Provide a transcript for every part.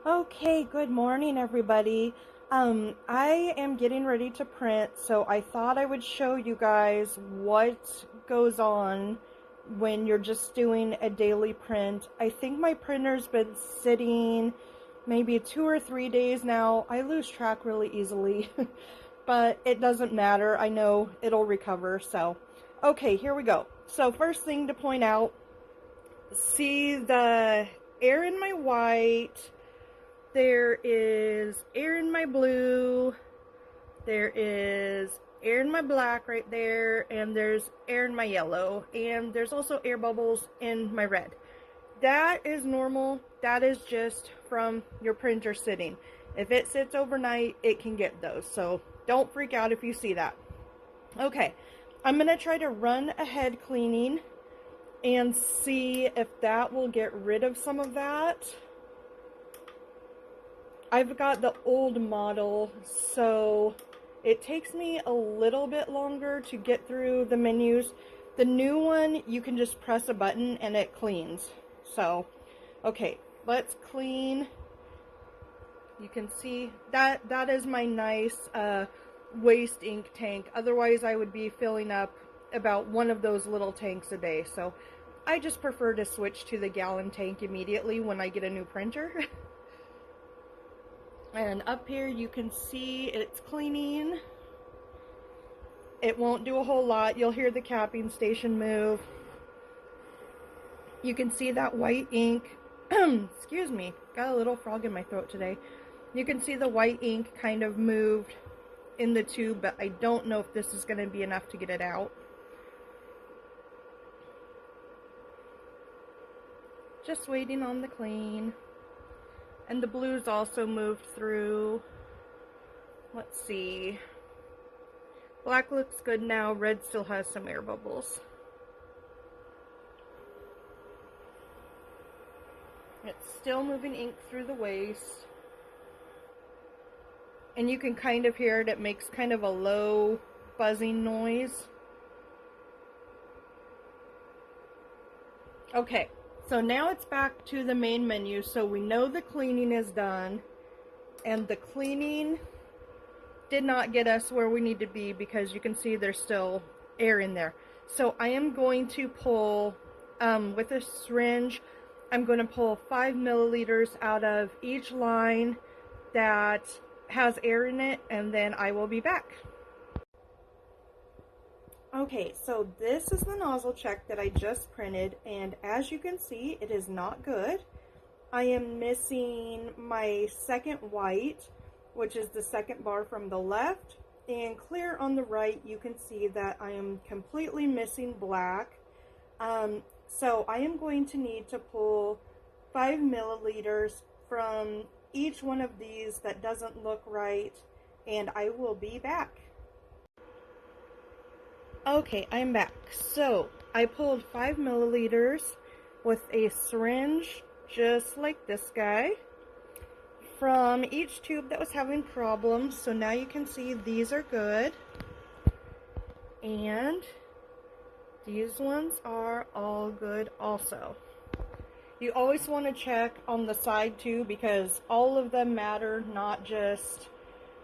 Okay, good morning, everybody. I am getting ready to print, so I thought I would show you guys what goes on when you're just doing a daily print. I think my printer's been sitting maybe 2 or 3 days now. I lose track really easily, but it doesn't matter. I know it'll recover, so. Okay, here we go. So first thing to point out, see the air in my white. There is air in my blue, there is air in my black right there, and there's air in my yellow, and there's also air bubbles in my red. That is normal. That is just from your printer sitting. If it sits overnight, it can get those, so don't freak out if you see that. Okay, I'm going to try to run a head cleaning and see if that will get rid of some of that. I've got the old model, so it takes me a little bit longer to get through the menus. The new one, you can just press a button and it cleans. So, okay, let's clean. You can see that is my nice waste ink tank. Otherwise, I would be filling up about one of those little tanks a day. So, I just prefer to switch to the gallon tank immediately when I get a new printer. And up here you can see it's cleaning. It won't do a whole lot. You'll hear the capping station move. You can see that white ink. Excuse me, got a little frog in my throat today. You can see the white ink kind of moved in the tube, but I don't know if this is going to be enough to get it out. Just waiting on the clean. And the blues also moved through. Let's see. Black looks good now. Red still has some air bubbles. It's still moving ink through the waste. And you can kind of hear it. It makes kind of a low buzzing noise. Okay. So now it's back to the main menu, so we know the cleaning is done, and the cleaning did not get us where we need to be because you can see there's still air in there. So I am going to pull, with a syringe, I'm going to pull 5 milliliters out of each line that has air in it, and then I will be back. Okay, so this is the nozzle check that I just printed, and as you can see, it is not good. I am missing my second white, which is the second bar from the left, and clear on the right, you can see that I am completely missing black. So I am going to need to pull 5 milliliters from each one of these that doesn't look right, and I will be back. Okay, I'm back. So, I pulled 5 milliliters with a syringe, just like this guy, from each tube that was having problems. So now you can see these are good. And these ones are all good also. You always want to check on the side too, because all of them matter, not just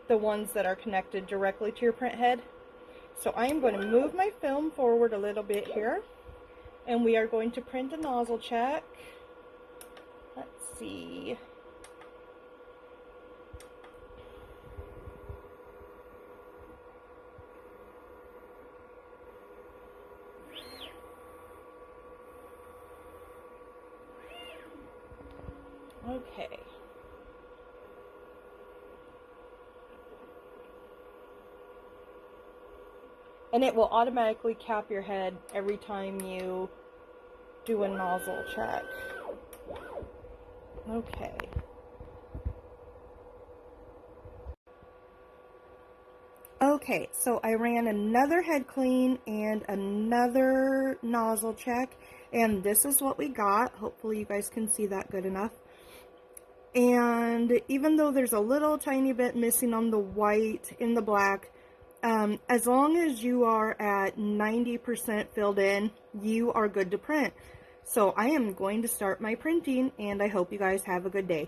the ones that are connected directly to your print head. So I am going to move my film forward a little bit here, and we are going to print a nozzle check. Let's see. Okay. And it will automatically cap your head every time you do a nozzle check. Okay. Okay, so I ran another head clean and another nozzle check, and this is what we got. Hopefully you guys can see that good enough. And even though there's a little tiny bit missing on the white in the black, as long as you are at 90% filled in, you are good to print. So I am going to start my printing, and I hope you guys have a good day.